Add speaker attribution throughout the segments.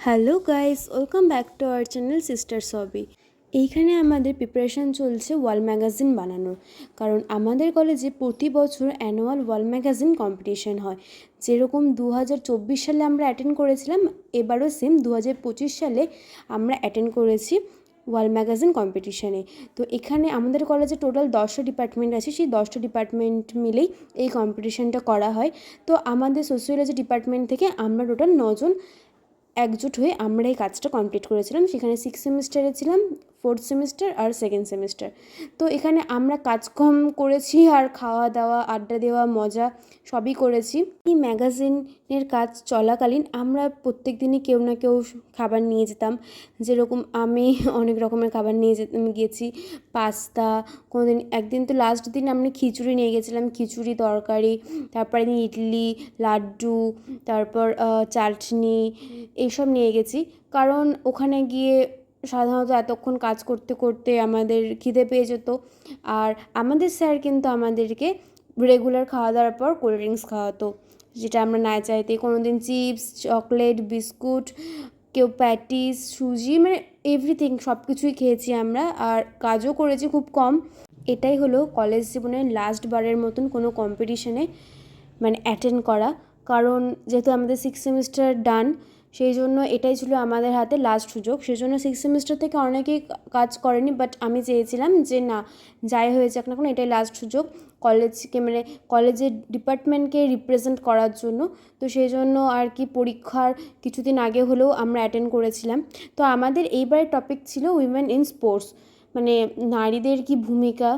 Speaker 1: Hello guys, welcome back to our channel sisters hobby. এইখানে আমাদের preparation চলছে wall magazine বানানোর। কারণ আমাদের কলেজে প্রতি বছর অ্যানুয়াল ওয়াল ম্যাগাজিন কম্পিটিশন হয়। যেরকম 2024 সালে আমরা অ্যাটেন্ড করেছিলাম, এবারও সেম 2025 সালে আমরা অ্যাটেন্ড করেছি ওয়াল ম্যাগাজিন কম্পিটিশানে। তো এখানে আমাদের কলেজে টোটাল 10টা ডিপার্টমেন্ট আছে, সেই 10টা ডিপার্টমেন্ট মিলেই এই কম্পিটিশানটা করা হয়। তো আমাদের সোশিওলজি ডিপার্টমেন্ট থেকে আমরা টোটাল 9জন একজোট হয়ে আমরা এই কাজটা কমপ্লিট করেছিলাম। সেখানে 6 সেমিস্টারে ছিলাম, 4th সেমিস্টার আর 2nd সেমিস্টার। তো এখানে আমরা কাজ কম করেছি আর খাওয়া দাওয়া, আড্ডা দেওয়া, মজা সবই করেছি। এই ম্যাগাজিনের কাজ চলাকালীন আমরা প্রত্যেক দিনই কেউ না কেউ খাবার নিয়ে যেতাম। যেরকম আমি অনেক রকমের খাবার নিয়ে গিয়েছি, পাস্তা, কোনোদিন একদিন তো লাস্ট দিন আমরা খিচুড়ি নিয়ে গেছিলাম, খিচুড়ি তরকারি, তারপরে ইডলি, লাড্ডু, তারপর চাটনি, এইসব নিয়ে গেছি। কারণ ওখানে গিয়ে সাধারণত এতক্ষণ কাজ করতে করতে আমাদের খিদে পেয়ে যেত। আর আমাদের স্যার কিন্তু আমাদেরকে রেগুলার খাওয়া দাওয়ার পর কোল্ড ড্রিঙ্কস খাওয়াতো, যেটা আমরা না চাইতেই। কোনো দিন চিপস, চকলেট, বিস্কুট, কেউ প্যাটিস, সুজি, মানে এভরিথিং সব কিছুই খেয়েছি আমরা, আর কাজও করেছি খুব কম। এটাই হলো কলেজ জীবনের লাস্ট বারের মতন কোনো কম্পিটিশনে মানে অ্যাটেন্ড করা। কারণ যেহেতু আমাদের 6 সেমিস্টার ডান, সেই জন্য এটাই ছিল আমাদের হাতে লাস্ট সুযোগ। সেই জন্য 6 সেমিস্টার থেকে অনেকেই কাজ করেনি, বাট আমি চেয়েছিলাম যে না, যাই হয়ে যাক না কেন, এটাই লাস্ট সুযোগ কলেজকে, মানে কলেজের ডিপার্টমেন্টকে রিপ্রেজেন্ট করার জন্য। তো সেই জন্য আর কি পরীক্ষার কিছুদিন আগে হলেও আমরা অ্যাটেন্ড করেছিলাম। তো আমাদের এইবারের টপিক ছিল উইমেন ইন স্পোর্টস, মানে নারীদের কি ভূমিকা।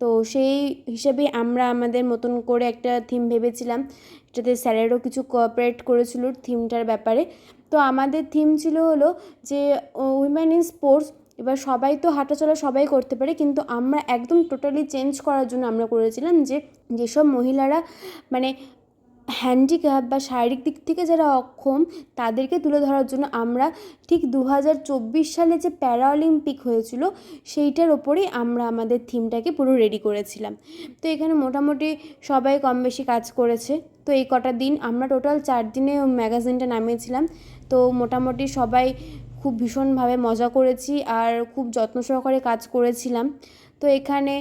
Speaker 1: তো সেই হিসেবে আমরা আমাদের মতন করে একটা থিম ভেবেছিলাম, এটাতে স্যারেরও কিছু কোঅপারেট করেছিল থিমটার ব্যাপারে। তো আমাদের থিম ছিল হলো যে উইমেন ইন স্পোর্টস। এবার সবাই তো হাঁটাচলা সবাই করতে পারে, কিন্তু আমরা একদম টোটালি চেঞ্জ করার জন্য আমরা করেছিলাম যে যেসব মহিলারা মানে হ্যান্ডিক্যাপ বা শারীরিক দিক থেকে যারা অক্ষম, তাদেরকে তুলে ধরার জন্য আমরা ঠিক 2024 সালে যে প্যারা অলিম্পিক হয়েছিল সেইটার ওপরেই আমরা আমাদের থিমটাকে পুরো রেডি করেছিলাম। তো এখানে মোটামুটি সবাই কম বেশি কাজ করেছে। তো এই কটা দিন আমরা টোটাল 4 দিনে ম্যাগাজিনটা নামিয়েছিলাম। তো মোটামুটি সবাই খুব ভীষণভাবে মজা করেছি আর খুব যত্ন সহকারে কাজ করেছিলাম। তো এখানে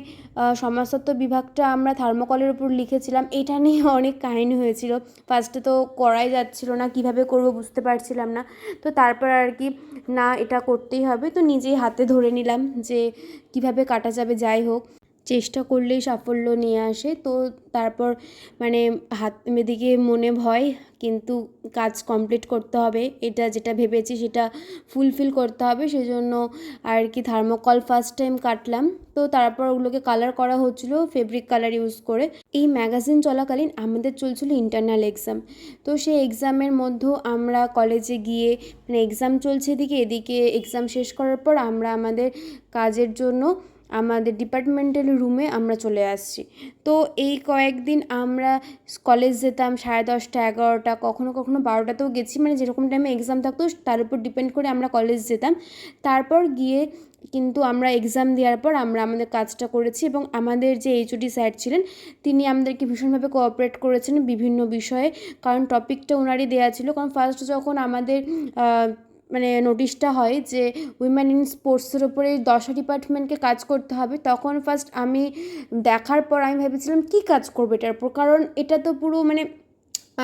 Speaker 1: সমাজতত্ত্ব বিভাগটা আমরা থার্মোকলের উপর লিখেছিলাম। এটা নিয়ে অনেক কাহিনী হয়েছিল। ফার্স্টে তো করাই যাচ্ছিল না, কিভাবে করব বুঝতে পারছিলাম না। তো তারপর আর কি, না এটা করতেই হবে, তো নিজেই হাতে ধরে নিলাম যে কিভাবে কাটা যাবে। যাই হোক, চেষ্টা করলেই সাফল্য নিয়ে আসে। তো তারপর মানে হাত এদিকে মনে ভয়, কিন্তু কাজ কমপ্লিট করতে হবে, এটা যেটা ভেবেছি সেটা ফুলফিল করতে হবে। সেজন্য আর কি থার্মোকল ফার্স্ট টাইম কাটলাম। তো তারপর ওগুলোকে কালার করা হচ্ছিলো ফেব্রিক কালার ইউজ করে। এই ম্যাগাজিন চলাকালীন আমাদের চলছিল ইন্টারনাল এক্সাম। তো সেই এক্সামের মধ্যেও আমরা কলেজে গিয়ে, মানে এক্সাম চলছে এদিকে এক্সাম শেষ করার পর আমরা আমাদের কাজের জন্য আমাদের ডিপার্টমেন্টাল রুমে আমরা চলে আসছি। তো এই কয়েকদিন আমরা কলেজ যেতাম 10:30, 11টা, কখনো কখনো 12টাতেও গেছি, মানে যেরকম টাইমে এক্সাম থাকতো তার উপর ডিপেন্ড করে আমরা কলেজ যেতাম। তারপর গিয়ে কিন্তু আমরা এক্সাম দেওয়ার পর আমরা আমাদের কাজটা করেছি, এবং আমাদের যে এইচওডি স্যার ছিলেন তিনি আমাদেরকে ভীষণভাবে কোঅপারেট করেছেন বিভিন্ন বিষয়ে। কারণ টপিকটা ওনারই দেওয়া ছিল। কারণ ফার্স্ট যখন আমাদের মানে নোটিশটা হয় যে উইমেন ইন স্পোর্টসের ওপরে 10টা ডিপার্টমেন্টকে কাজ করতে হবে, তখন ফার্স্ট আমি দেখার পর আমি ভেবেছিলাম কী কাজ করবো এটার উপর, কারণ এটা তো পুরো মানে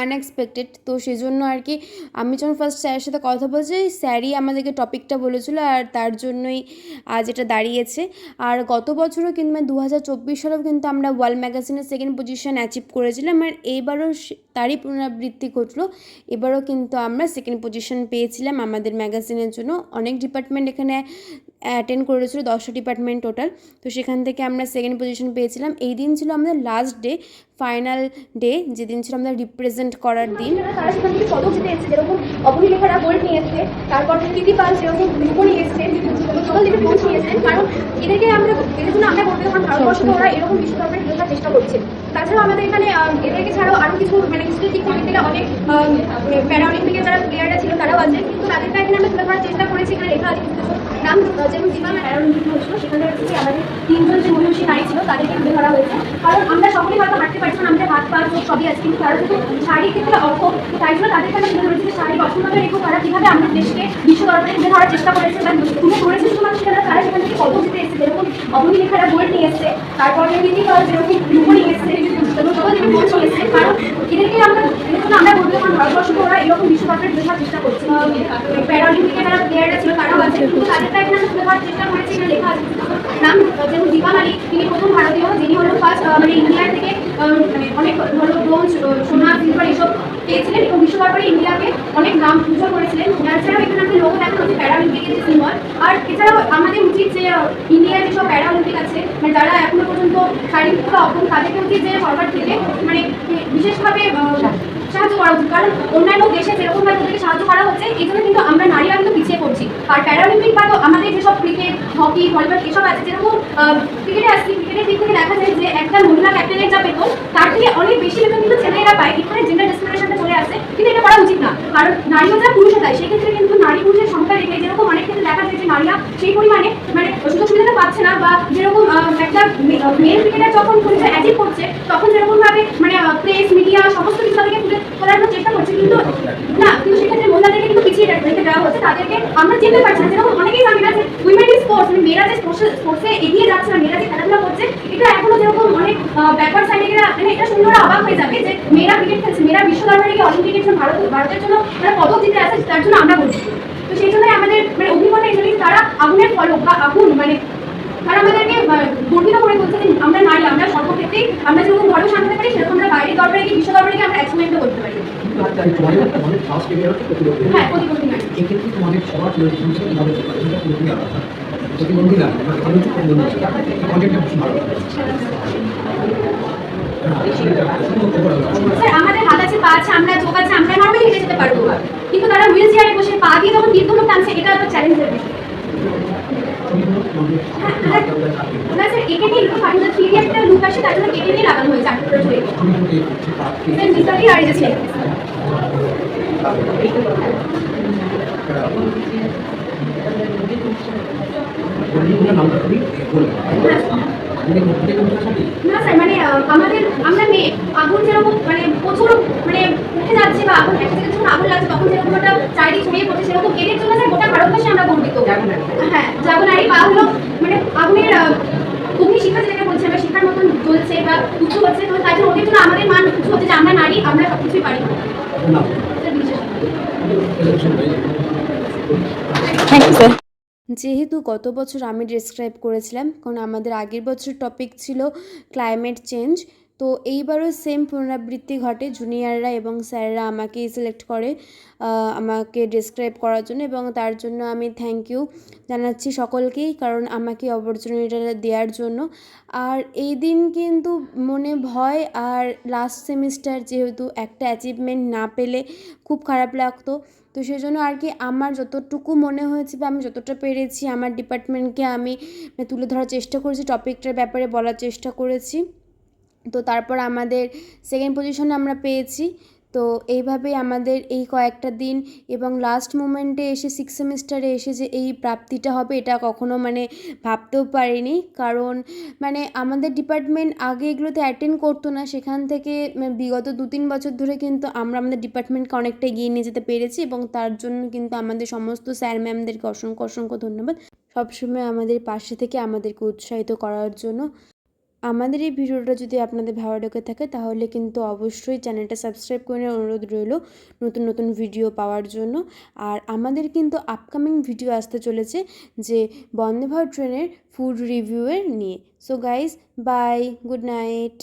Speaker 1: আনএক্সপেক্টেড। তো সেজন্য আর কি আমি যখন ফার্স্ট স্যারের সাথে কথা বলছি, স্যারই আমাদেরকে টপিকটা বলেছিল, আর তার জন্যই আজ এটা দাঁড়িয়েছে। আর গত বছরও কিন্তু মানে 2024 সালেও কিন্তু আমরা ওয়াল ম্যাগাজিনের 2nd পজিশন অ্যাচিভ করেছিলাম, আর এইবারও তারই পুনরাবৃত্তি ঘটলো। এবারও কিন্তু আমরা 2nd পজিশন পেয়েছিলাম আমাদের ম্যাগাজিনের জন্য। অনেক ডিপার্টমেন্ট এখানে অ্যাটেন্ড করেছিল, 10টা ডিপার্টমেন্ট টোটাল। তো সেখান থেকে আমরা 2nd পজিশন পেয়েছিলাম। এই দিন ছিল আমাদের লাস্ট ডে, ফাইনাল ডে, যেদিন ছিল আমাদের রিপ্রেজেন্ট করার দিন।
Speaker 2: তারা সেখান থেকে পদক জিতে এসেছে, যেরকম অবনীলেখারা গোল্ড নিয়ে এসেছে, তারপর প্রীতি পাল যেরকম রূপো নিয়ে এসেছে, সকল দিকে ব্রোঞ্জ নিয়ে এসেছেন। কারণ এদেরকে আমরা এদের জন্য আমরা করতে, কারণ ভারতবর্ষে ওরা এরকম বিশ্বকাপের খেলার চেষ্টা করছে। তাছাড়াও আমাদের এখানে এদেরকে ছাড়াও আরও কিছু মানে হিস্ট্রি দিক থেকে গেলে অনেক প্যারা অলিম্পিকের যারা প্লেয়াররা ছিল তারাও আছে, কিন্তু তাদেরকে এখানে আমরা তুলে ধরার চেষ্টা করেছি। এখানে লেখা আছে কিছু নাম নাম যেমন জীবন প্যারালিম্পিক হয়েছিল, সেখানে হচ্ছে আমাদের 3জন যে মহিষী নারী ছিল তাদেরকে তুলে ধরা হয়েছে। কারণ আমরা সকলেই হয়তো হাঁটতে পারছি না, আমাদের হাত পা চোখ সবই আছে, কিন্তু তারা যেহেতু শারীরিক ক্ষেত্রে অক্ষম, তাই জন্য তাদেরকে আমরা তুলে ধরেছি যে শারীরিক অক্ষমতা রেখেও তারা কীভাবে আমাদের দেশকে বিশ্ব দরবারে তুলে ধরার চেষ্টা করেছে বা তুলে ধরেছে। শুধুমাত্র তারা সেখান থেকে পদক জিতে এসেছে, যেরকম অবনী লেখারা গোল্ড নিয়ে এসছে, তারপরে তিনি যেরকম রূপো নিয়ে এসছে, ব্রোঞ্জ নিয়ে এসছে। কারণ এদেরকে আমরা বলতে কারণ ভারতবর্ষকে ওরা এরকম বিশ্ব দরবারে তুলে ধরার চেষ্টা করছে। প্যারালিম্পিকে যারা প্লেয়াররা ছিল তারাও আছে, কিন্তু তাদেরটা এখানে তুলে ধরার চেষ্টা করেছে। এখানে লেখা আছে নাম যেমন দীপা মালিক, তিনি প্রথম ভারতীয় যিনি হলো ফার্স্ট মানে ইন্ডিয়া থেকে অনেক হলো ব্রোঞ্জ, সোনা, সিলভার এসব পেয়েছিলেন এবং বিশ্ব দরবারে ইন্ডিয়াকে অনেক নাম উজ্জ্বল করেছিলেন। এছাড়াও এখানে আমাদের লোগো দেখানো হচ্ছে প্যারালিম্পিকের যে সিম্বল। আর এছাড়াও আমাদের উচিত যে ইন্ডিয়ার যেসব প্যারালিম্পিক আছে মানে যারা এখনো পর্যন্ত শারীরিকভাবে অক্ষম, তাদেরকে উচিত যে সরকার থেকে মানে বিশেষভাবে সাহায্য করা উচিত। কারণ অন্যান্য দেশে যেরকমভাবে তাদেরকে সাহায্য করা হচ্ছে, এই জন্য কিন্তু আমরা নারীরা কিন্তু পিছিয়ে পড়ছি। আর প্যারালিম্পিক বা আমাদের যেসব ক্রিকেট, হকি, ভলিবল এসব আছে, যেরকম ক্রিকেটে আসছি, ক্রিকেটের দিক থেকে দেখা যায় যে একটা মহিলা ক্যাপ্টেনের যা বেতন তার থেকে অনেক বেশি বেতন কিন্তু ছেলেরা পায়। এখানে জেন্ডার ডিসক্রিমিনেশনটা চলে আসে, কিন্তু এটা করা উচিত না। কারণ নারীও যা পুরুষও তাই, সেক্ষেত্রে কিন্তু নারী পুরুষের সংখ্যা রেখে যেরকম অনেক ক্ষেত্রে দেখা যায় যে নারীরা সেই পরিমাণে মানে সুযোগ সুবিধাটা পাচ্ছে না, বা যেরকম একটা মেল ক্রিকেটার যখন পরিচয় অ্যাচিভ করছে তখন যেরকমভাবে মানে প্রেস মিডিয়া সমস্ত কিছু তাদেরকে তুলে ধরার চেষ্টা করছে, কিন্তু না, কিন্তু সেক্ষেত্রে মহিলাদেরকে কিন্তু পিছিয়ে রেখে দেওয়া হচ্ছে। তাদেরকে আমরা চিনতে পারছি না। যেরকম অনেকেই জানি না যে উইমেন ইন স্পোর্টস, মানে মেয়েরা যে স্পোর্টসে এগিয়ে যাচ্ছে না, মেয়েরা যে খেলাধুলা করছে, এটা এখনো যেরকম অনেক ব্যাকওয়ার্ড সাইডে গেলে মানে এটা শুনে ওরা অবাক হয়ে যাবে যে মেয়েরা ক্রিকেট খেলছে, মেয়েরা বিশ্ব দরবারে গিয়ে অলিম্পিকের জন্য ভারতের জন্য তারা পদক জিতে আসে, তার জন্য আমরা বলছি। তো সেই জন্যই আমাদের মানে অভিজ্ঞতা এই জিনিস তারা আগুনের ফলক বা আগুন মানে তারা আমাদেরকে গর্বিত করে বলছে যে আমরা নারী, আমরা সর্বক্ষেত্রেই আমরা যেরকম ঘরেও সামলাতে পারি, সেরকম আমরা বাইরের দরবারে গিয়ে বিশ্ব দরবারে গিয়ে আমরা অ্যাচিভমেন্টও করতে পারি। হ্যাঁ, প্রতিবন্ধী নারী।
Speaker 3: এক্ষেত্রে তোমাদের সবার পরিবেশনটা কিভাবে পুরোপুরি আলাদা, প্রতিবন্ধী না কন্টেন্টটা বেশি ভালো।
Speaker 2: স্যার আমাদের হাত আছে, পা আছে, আমরা চোখ আছে, আমরা নর্মালি হেঁটে যেতে পারবো, কিন্তু তারা হুইল চেয়ারে বসে পা দিয়ে যখন তীর্থলোক টানছে, এটা একটা চ্যালেঞ্জের বিষয়। না স্যার, একে নিয়ে একটু ফার্নিচার থ্রি একটা লুক আসে, তার জন্য কেটে নিয়ে লাগানো হয়েছে আটটা জুড়ে। স্যার মিসালি আর এই যে না স্যার, মানে আমাদের আমরা মেয়ে আগুন যেরকম মানে প্রচুর মানে উঠে যাচ্ছে বা আগুন একটা জায়গায় যখন আগুন লাগছে তখন যেরকম একটা চারিদিক ছড়িয়ে পড়ছে, সেরকম এদের জন্য স্যার গোটা ভারতবর্ষে আমরা গর্বিত। হ্যাঁ, জাগনারি পা হলো মানে আগুনের অগ্নি শিক্ষা যেটাকে বলছে, আমরা শিক্ষার মতন জ্বলছে বা উঁচু হচ্ছে, তো তাই জন্য ওদের জন্য আমাদের মান উঁচু হচ্ছে যে আমরা নারী, আমরা সব কিছুই পারি।
Speaker 1: Thank you sir. যেহেতু গত বছর আমি ডেসক্রাইব করেছিলাম, কারণ আমাদের আগের বছর টপিক ছিল ক্লাইমেট চেঞ্জ, তো এইবারও সেম পুনরাবৃত্তি ঘটে। জুনিয়ররা এবং স্যাররা আমাকেই সিলেক্ট করে আমাকে ডেসক্রাইব করার জন্য, এবং তার জন্য আমি থ্যাংক ইউ জানাচ্ছি সকলকেই, কারণ আমাকে অপরচুনিটিটা দেওয়ার জন্য। আর এই দিন কিন্তু মনে ভয়, আর লাস্ট সেমিস্টার যেহেতু একটা অ্যাচিভমেন্ট না পেলে খুব খারাপ লাগতো, তো সেই জন্য আর কি আমার যতটুকু মনে হয়েছে বা আমি যতটা পেরেছি আমার ডিপার্টমেন্টকে আমি তুলে ধরার চেষ্টা করেছি, টপিকটার ব্যাপারে বলার চেষ্টা করেছি। তো তারপর আমাদের সেকেন্ড পজিশনে আমরা পেয়েছি। তো এইভাবেই আমাদের এই কয়েকটা দিন এবং লাস্ট মোমেন্টে এসে সিক্স সেমিস্টারে এসে যে এই প্রাপ্তিটা হবে, এটা কখনো মানে ভাবতেও পারিনি। কারণ মানে আমাদের ডিপার্টমেন্ট আগে এগুলোতে অ্যাটেন্ড করতো না, সেখান থেকে বিগত 2-3 বছর ধরে কিন্তু আমরা আমাদের ডিপার্টমেন্টকে অনেকটা এগিয়ে নিয়ে যেতে পেরেছি, এবং তার জন্য কিন্তু আমাদের সমস্ত স্যার ম্যামদেরকে অসংখ্য অসংখ্য ধন্যবাদ, সবসময় আমাদের পাশে থেকে আমাদেরকে উৎসাহিত করার জন্য। আমাদের এই ভিডিওটা যদি আপনাদের ভালো লেগে থাকে তাহলে কিন্তু অবশ্যই চ্যানেলটা সাবস্ক্রাইব করে নেওয়ার অনুরোধ রইল নতুন নতুন ভিডিও পাওয়ার জন্য। আর আমাদের কিন্তু আপকামিং ভিডিও আসতে চলেছে যে বন্দে ভারত ট্রেনের ফুড রিভিউয়ের নিয়ে। So guys, bye, good night.